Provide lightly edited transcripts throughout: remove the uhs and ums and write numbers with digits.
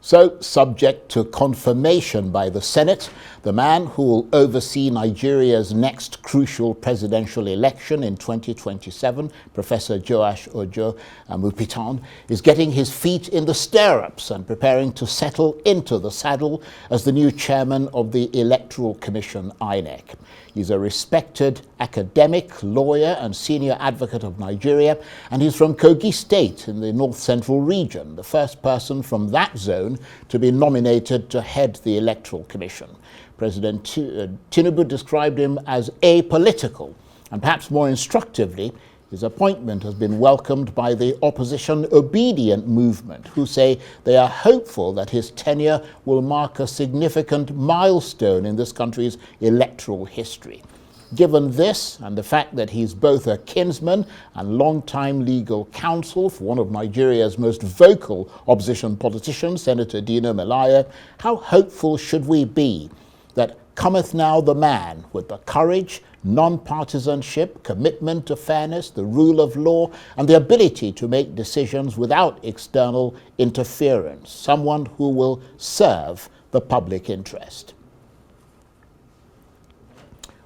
So, subject to confirmation by the Senate, the man who will oversee Nigeria's next crucial presidential election in 2027, Professor Joash Ojo Amupitan, is getting his feet in the stirrups and preparing to settle into the saddle as the new chairman of the Electoral Commission, INEC. He's a respected academic, lawyer and senior advocate of Nigeria, and he's from Kogi State in the north-central region, the first person from that zone to be nominated to head the Electoral Commission. President Tinubu described him as apolitical, and perhaps more instructively, his appointment has been welcomed by the opposition obedient movement, who say they are hopeful that his tenure will mark a significant milestone in this country's electoral history. Given this, and the fact that he's both a kinsman and long-time legal counsel for one of Nigeria's most vocal opposition politicians, Senator Dino Melaye, how hopeful should we be that cometh now the man with the courage, non-partisanship, commitment to fairness, the rule of law, and the ability to make decisions without external interference, someone who will serve the public interest?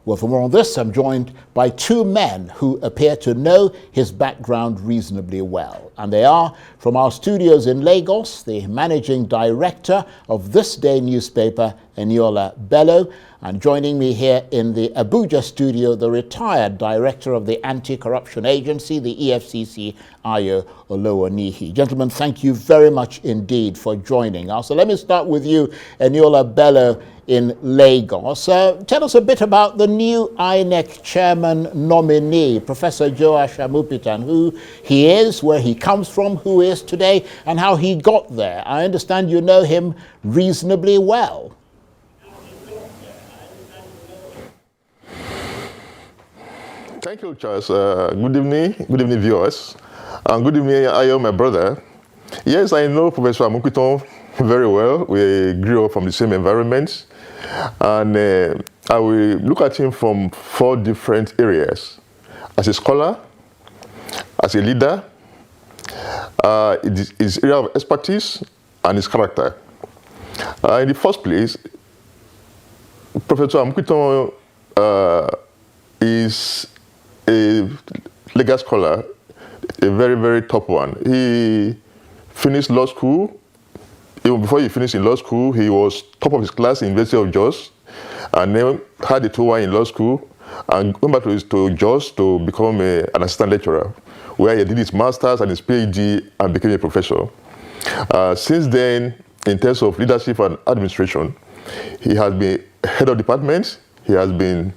Well, for more on this, I'm joined by two men who appear to know his background reasonably well. And they are, from our studios in Lagos, the managing director of This Day newspaper, Eniola Bello, and joining me here in the Abuja studio, the retired director of the Anti-Corruption Agency, the EFCC, Ayo Olowonihi. Gentlemen, thank you very much indeed for joining us. So let me start with you, Eniola Bello, in Lagos. Tell us a bit about the new INEC chairman nominee, Professor Joash Amupitan, who he is, where he comes from, who he is today, and how he got there. I understand you know him reasonably well. Thank you, Charles. Good evening, viewers. And good evening, Ayo, my brother. Yes, I know Professor Amupitan very well. We grew up from the same environment. And I will look at him from four different areas: as a scholar, as a leader, his area of expertise, and his character. In the first place, Professor Amupitan is a legal scholar, a very, very top one. He finished law school. Even before he finished in law school, he was top of his class in University of Jos, and then had a 2-1 in law school, and went back to Jos to become an assistant lecturer, where he did his master's and his PhD and became a professor. Since then, in terms of leadership and administration, he has been head of department, he has been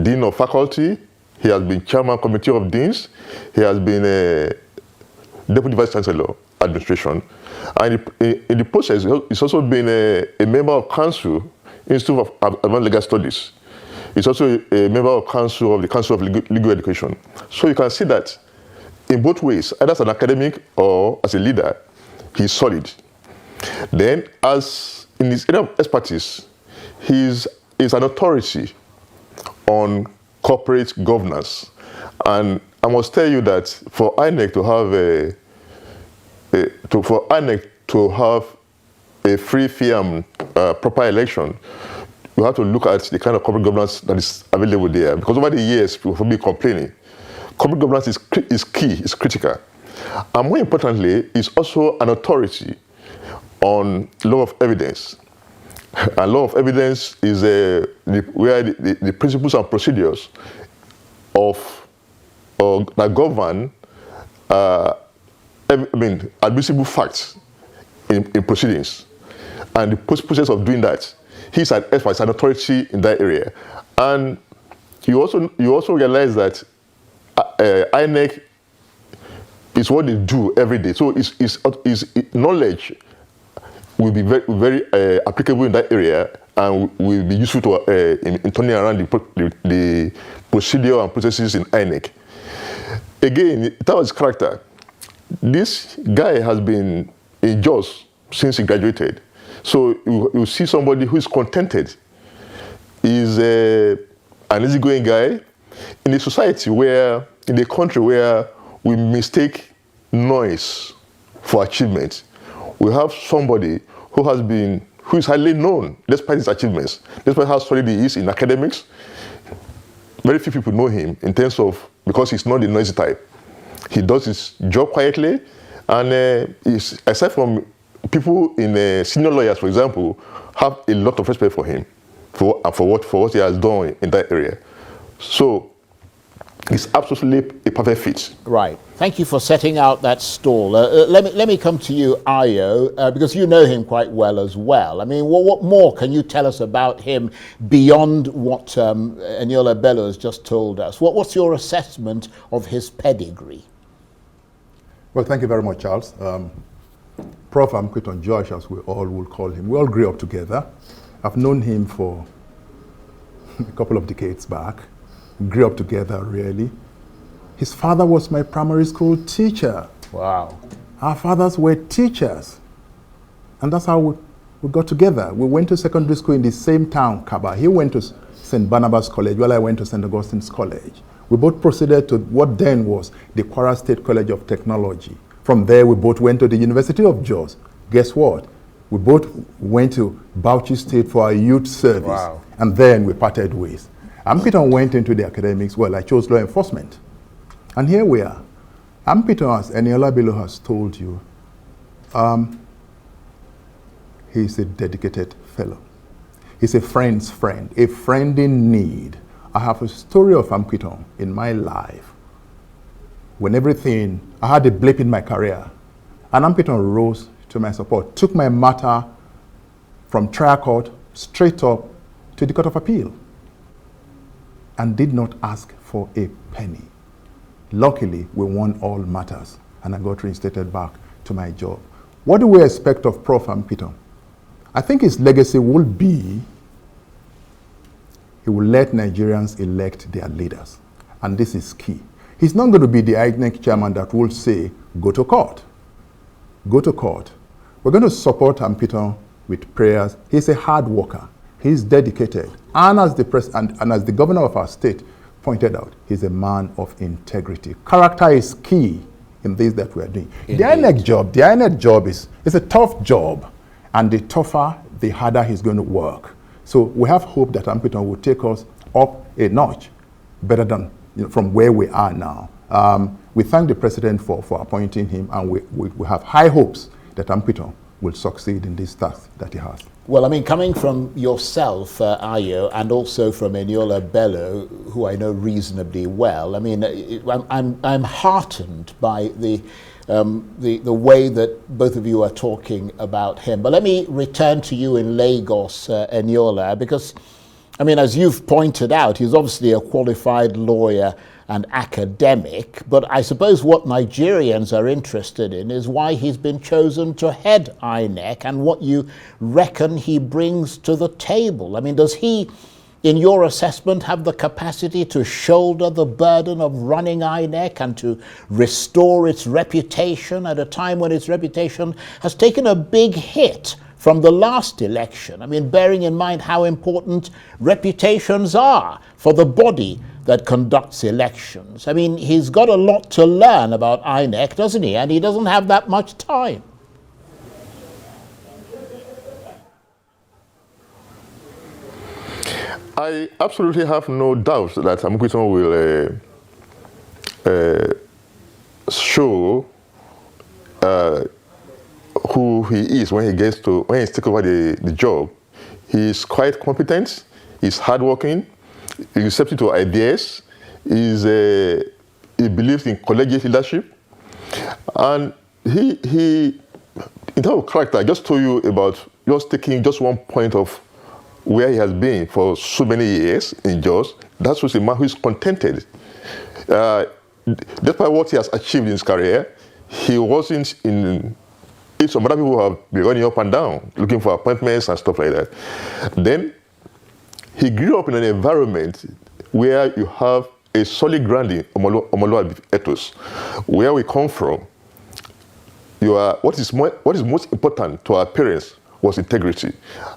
dean of faculty, he has been chairman committee of deans, he has been a deputy vice chancellor administration, and in the process, he's also been a member of council Institute of Advanced Legal Studies. He's also a member of council of the Council of Legal Education. So you can see that in both ways, either as an academic or as a leader, he's solid. Then, as in his area of expertise, he's an authority on corporate governance. And I must tell you that for INEC to have a free, fair, and proper election, you have to look at the kind of corporate governance that is available there. Because over the years, people have been complaining. Corporate governance is key, is critical. And more importantly, it's also an authority on law of evidence. And law of evidence is where the principles and procedures that govern admissible facts in proceedings. And the process of doing that, he's an expert, an authority in that area. And you also realize that INEC is what they do every day. So his knowledge will be very, very applicable in that area, and will be useful to in turning around the procedure and processes in INEC. Again, that was his character. This guy has been in Jos since he graduated. So you see somebody who is contented. He's an easygoing guy in a society where, in a country where we mistake noise for achievement, we have somebody who is highly known despite his achievements, despite how solid he is in academics. Very few people know him in terms of, because he's not the noisy type. He does his job quietly, and aside from people in senior lawyers, for example, have a lot of respect for him, for what he has done in that area. So it's absolutely a perfect fit. Right. Thank you for setting out that stall. Let me come to you, Ayo, because you know him quite well as well. I mean, what more can you tell us about him beyond what Eniola Bello has just told us? What's your assessment of his pedigree? Well, thank you very much, Charles. Prof. Amupitan Josh, as we all will call him, we all grew up together. I've known him for a couple of decades back. We grew up together, really. His father was my primary school teacher. Wow. Our fathers were teachers. And that's how we got together. We went to secondary school in the same town, Kaba. He went to St. Barnabas College, while I went to St. Augustine's College. We both proceeded to what then was the Kwara State College of Technology. From there, we both went to the University of Jos. Guess what? We both went to Bauchi State for our youth service. Wow. And then we parted ways. Amupitan went into the academics. Well, I chose law enforcement. And here we are. Amupitan, as Eniola Bello has told you, he's a dedicated fellow. He's a friend's friend, a friend in need. I have a story of Amupitan in my life. When I had a blip in my career, and Amupitan rose to my support, took my matter from trial court straight up to the Court of Appeal, and did not ask for a penny. Luckily, we won all matters, and I got reinstated back to my job. What do we expect of Prof. Amupitan? I think his legacy will be he will let Nigerians elect their leaders. And this is key. He's not going to be the INEC chairman that will say, go to court. Go to court. We're going to support Amupitan with prayers. He's a hard worker. He's dedicated. And as the governor of our state pointed out, he's a man of integrity. Character is key in this that we are doing. Indeed. The INEC job is a tough job. And the tougher, the harder he's going to work. So we have hope that Amupitan will take us up a notch, better than from where we are now. We thank the president for appointing him, and we have high hopes that Amupitan will succeed in this task that he has. Well, I mean, coming from yourself, Ayo, and also from Eniola Bello, who I know reasonably well, I mean, I'm heartened by the way that both of you are talking about him. But let me return to you in Lagos, Eniola, because, I mean, as you've pointed out, he's obviously a qualified lawyer and academic, but I suppose what Nigerians are interested in is why he's been chosen to head INEC and what you reckon he brings to the table. I mean, does he, in your assessment, have the capacity to shoulder the burden of running INEC and to restore its reputation at a time when its reputation has taken a big hit from the last election? I mean, bearing in mind how important reputations are for the body that conducts elections. I mean, he's got a lot to learn about INEC, doesn't he? And he doesn't have that much time. I absolutely have no doubt that Amupitan will show who he is when he's taken over the job. He's quite competent, he's hardworking, he's receptive to ideas, he believes in collegiate leadership, and he in terms of character, I just told you about just taking just one point of where he has been for so many years in Jos. That's what's a man who is contented. Despite what he has achieved in his career, he wasn't in. Some other people have been running up and down, looking for appointments and stuff like that. Then he grew up in an environment where you have a solid grounding, Omoluabi ethos. Where we come from, what is most important to our parents was integrity.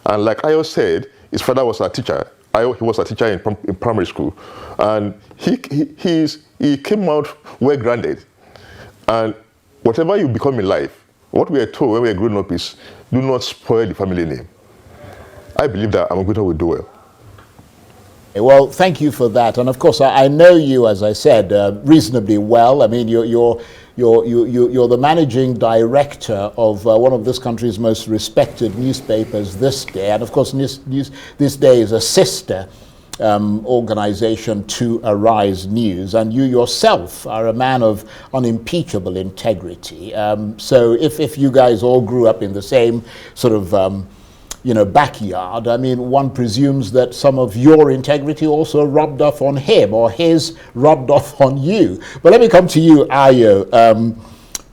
And like Ayo said, his father was a teacher. He was a teacher in primary school. And he came out well-grounded. And whatever you become in life, what we are told when we are growing up is, do not spoil the family name. I believe that Amupitan will do well. Well, thank you for that. And of course, I know you, as I said, reasonably well. I mean, you're the managing director of one of this country's most respected newspapers, This Day. And of course, This Day is a sister organization to Arise News. And you yourself are a man of unimpeachable integrity. So if you guys all grew up in the same sort of backyard, I mean, one presumes that some of your integrity also rubbed off on him, or his rubbed off on you. But let me come to you, Ayo.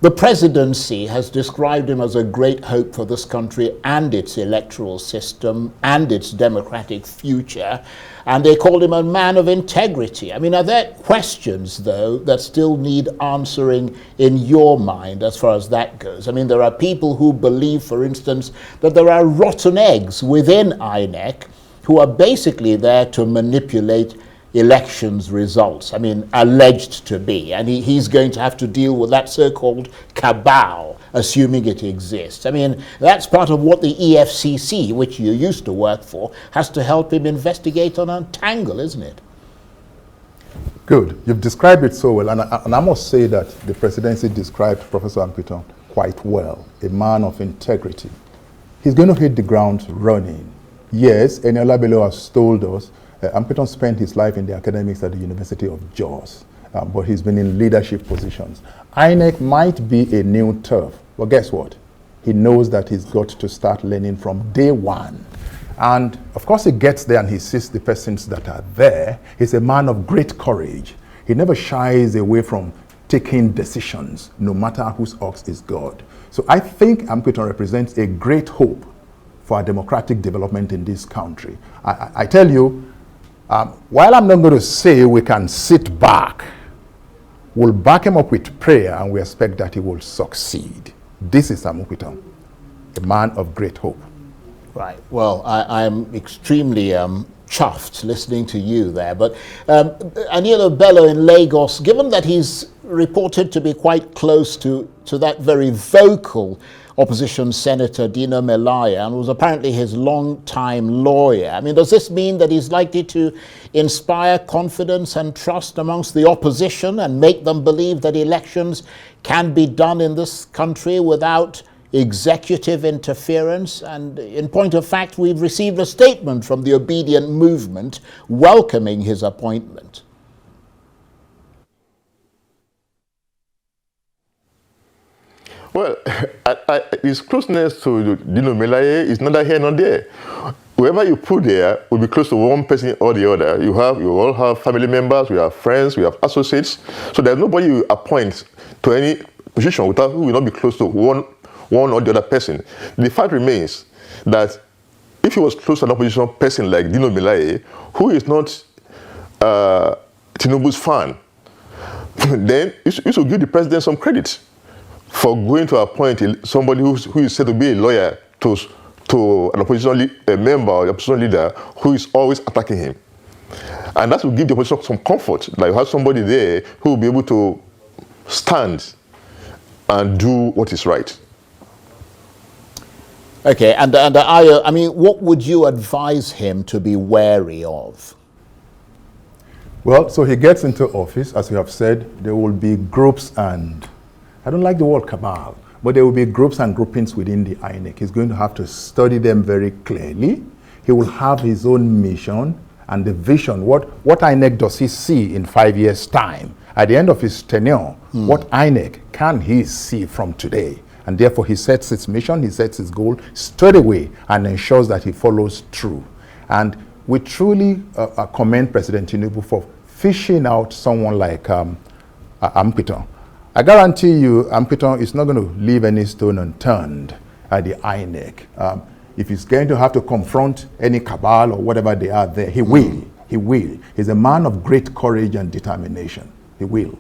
The presidency has described him as a great hope for this country and its electoral system and its democratic future, and they called him a man of integrity. I mean, are there questions, though, that still need answering in your mind as far as that goes? I mean, there are people who believe, for instance, that there are rotten eggs within INEC who are basically there to manipulate elections results. I mean, alleged to be. And he's going to have to deal with that so-called cabal, assuming it exists. I mean, that's part of what the EFCC, which you used to work for, has to help him investigate and untangle, isn't it? Good. You've described it so well. And I must say that the presidency described Professor Amupitan quite well. A man of integrity. He's going to hit the ground running. Yes, Eniola Bello has told us Amupitan spent his life in the academics at the University of Jos, but he's been in leadership positions. INEC might be a new turf, but guess what? He knows that he's got to start learning from day one. And of course he gets there and he sees the persons that are there. He's a man of great courage. He never shies away from taking decisions, no matter whose ox is God. So I think Amupitan represents a great hope for our democratic development in this country. I tell you, while I'm not going to say we can sit back, we'll back him up with prayer and we expect that he will succeed. This is Amupitan, a man of great hope. Right. Well, I'm extremely chuffed listening to you there. But Anielo Bello in Lagos, given that he's reported to be quite close to that very vocal opposition senator Dino Melaya, and was apparently his long-time lawyer. I mean, does this mean that he's likely to inspire confidence and trust amongst the opposition and make them believe that elections can be done in this country without executive interference? And in point of fact, we've received a statement from the Obedient Movement welcoming his appointment. Well, his closeness to Dino Melaye is neither here nor there. Whoever you put there will be close to one person or the other. You all have family members, we have friends, we have associates. So there's nobody you appoint to any position without who will not be close to one or the other person. The fact remains that if he was close to an opposition person like Dino Melaye, who is not Tinubu's fan, then you should give the president some credit for going to appoint somebody who is said to be a lawyer to an opposition member or opposition leader who is always attacking him. And that will give the opposition some comfort, like you have somebody there who will be able to stand and do what is right. Okay, and I mean, what would you advise him to be wary of? Well, so he gets into office, as you have said, there will be groups and, I don't like the word cabal, but there will be groups and groupings within the INEC. He's going to have to study them very clearly. He will have his own mission and the vision. What INEC does he see in 5 years' time? At the end of his tenure, what INEC can he see from today? And therefore he sets his mission, he sets his goal straight away and ensures that he follows through. And we truly commend President Tinubu for fishing out someone like Amupitan. I guarantee you Amupitan is not going to leave any stone unturned at the INEC. If he's going to have to confront any cabal or whatever they are there, he will. He will. He's a man of great courage and determination. He will.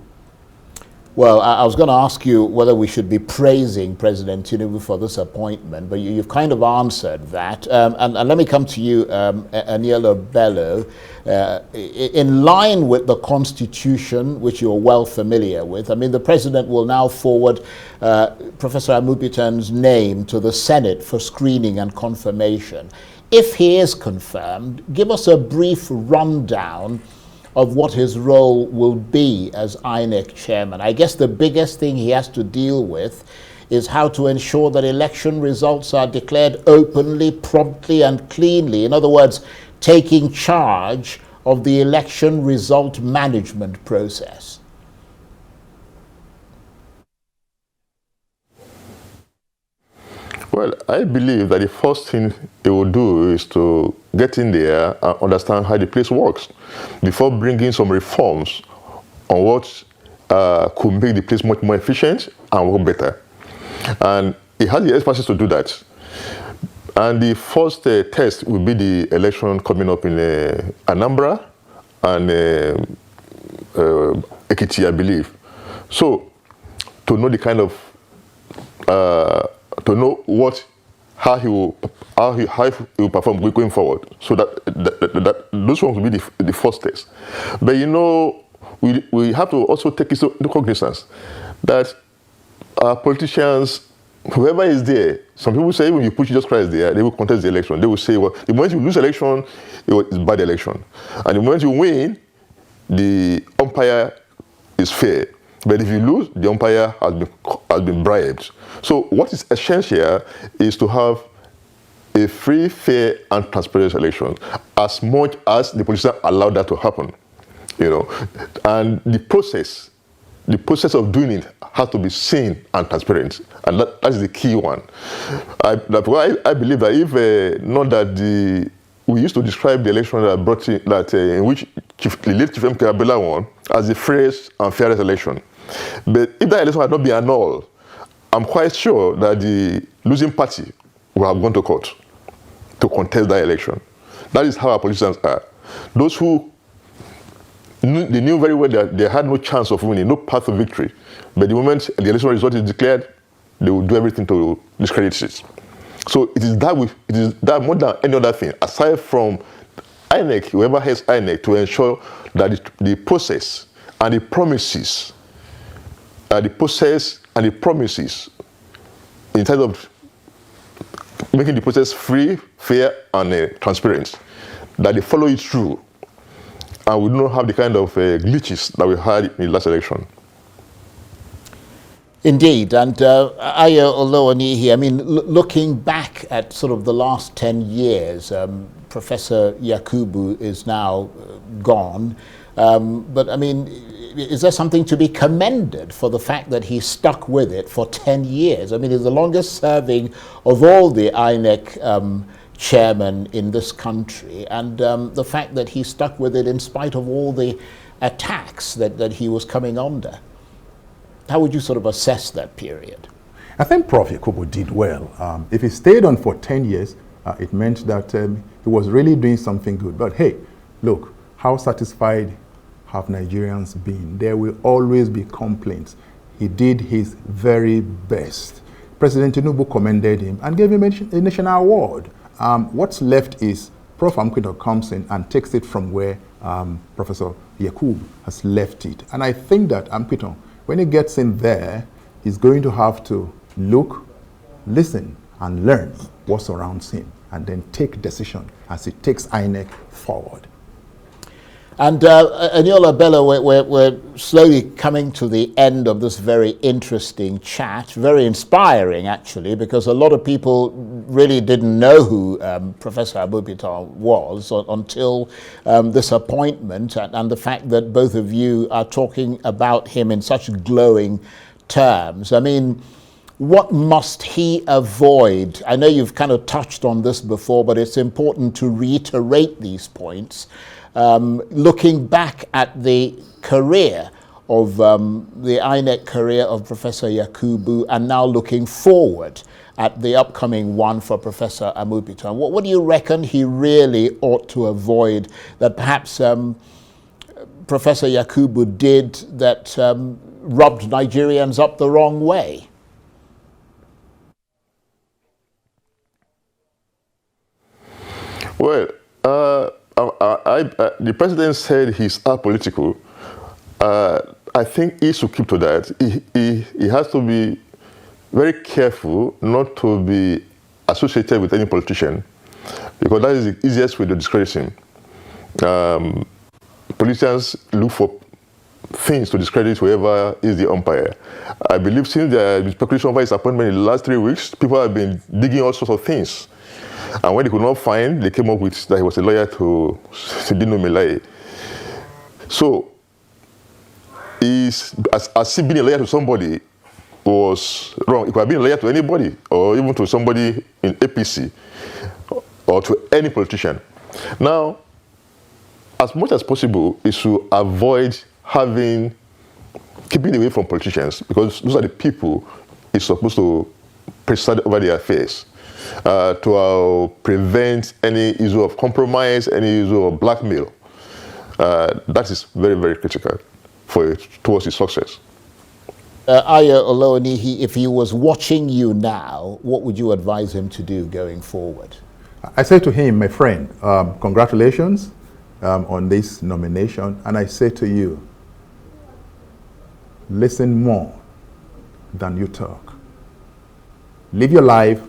Well, I was going to ask you whether we should be praising President Tinubu for this appointment, but you've kind of answered that. And let me come to you, Anielo Bello. In line with the Constitution, which you're well familiar with, I mean, the President will now forward Professor Amupitan's name to the Senate for screening and confirmation. If he is confirmed, give us a brief rundown of what his role will be as INEC chairman. I guess the biggest thing he has to deal with is how to ensure that election results are declared openly, promptly, and cleanly. In other words, taking charge of the election result management process. Well, I believe that the first thing they will do is to get in there and understand how the place works before bringing some reforms on what could make the place much more efficient and work better. And he has the expertise to do that. And the first test will be the election coming up in Anambra and Ekiti, I believe. So, to know the kind of to know how he will perform going forward. So that those ones will be the first test. But you know, we have to also take into cognizance that our politicians, whoever is there, some people say when you put Jesus Christ there, they will contest the election. They will say, well, the moment you lose election, it's bad election. And the moment you win, the umpire is fair. But if you lose, the umpire has been bribed. So what is essential is to have a free, fair, and transparent election, as much as the politicians allow that to happen. You know, and the process of doing it has to be seen and transparent, and that is the key one. I believe that if not that we used to describe the election in which the late Chief M.K. Bello won as the freest and fairest election. But if that election had not been annulled, I'm quite sure that the losing party would have gone to court to contest that election. That is how our politicians are. Those who they knew very well that they had no chance of winning, no path to victory. But the moment the election result is declared, they will do everything to discredit it. So it is that more than any other thing, aside from INEC, whoever has INEC, to ensure that the process and the promises, in terms of making the process free, fair, and transparent, that they follow it through, and we do not have the kind of glitches that we had in the last election. Indeed, and Olowonihi, I mean, looking back at sort of the last 10 years, Professor Yakubu is now gone, but I mean, is there something to be commended for the fact that he stuck with it for 10 years? I mean, he's the longest serving of all the INEC chairman in this country, and the fact that he stuck with it in spite of all the attacks that he was coming under. How would you sort of assess that period? I think Prof. Yakubu did well. If he stayed on for 10 years, it meant that he was really doing something good. But hey, look, how satisfied have Nigerians been? There will always be complaints. He did his very best. President Tinubu commended him and gave him a national award. What's left is Prof. Amupitan comes in and takes it from where Professor Yakubu has left it. And I think that Amupitan, when he gets in there, he's going to have to look, listen, and learn what surrounds him, and then take decision as he takes INEC forward. And Anielo Bello, we're slowly coming to the end of this very interesting chat, very inspiring actually, because a lot of people really didn't know who Professor Amupitan was until this appointment, and the fact that both of you are talking about him in such glowing terms. I mean, what must he avoid? I know you've kind of touched on this before, but it's important to reiterate these points. Looking back at the career of the INEC career of Professor Yakubu, and now looking forward at the upcoming one for Professor Amupitan, what do you reckon he really ought to avoid that perhaps Professor Yakubu did that rubbed Nigerians up the wrong way? Well, the president said he's apolitical. I think he should keep to that. He has to be very careful not to be associated with any politician, because that is the easiest way to discredit him. Politicians look for things to discredit whoever is the umpire. I believe since there has been speculation over his appointment in the last 3 weeks, people have been digging all sorts of things. And when they could not find, they came up with that he was a lawyer to Dino Melaye. So, as he being a lawyer to somebody was wrong. He could have been a lawyer to anybody, or even to somebody in APC, or to any politician. Now, as much as possible, is to avoid keeping away from politicians, because those are the people he's supposed to preside over their affairs, to prevent any issue of compromise, any issue of blackmail. That is very, very critical towards his success. Olowonihi, if he was watching you now, what would you advise him to do going forward? I say to him, my friend, congratulations on this nomination. And I say to you, listen more than you talk. Live your life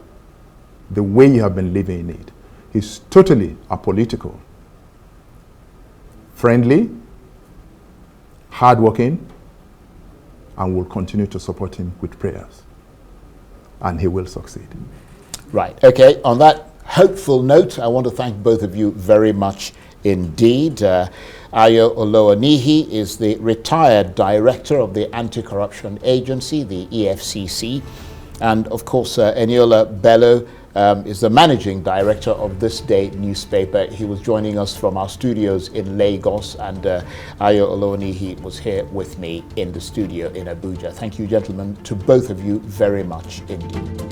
the way you have been living it. He's totally apolitical, friendly, hardworking, and will continue to support him with prayers. And he will succeed. Right. Okay. On that hopeful note, I want to thank both of you very much indeed. Ayo Olowonihi is the retired director of the Anti-Corruption Agency, the EFCC. And of course, Eniola Bello is the managing director of This Day newspaper. He was joining us from our studios in Lagos, and Ayo Olowonihi was here with me in the studio in Abuja. Thank you, gentlemen, to both of you very much indeed.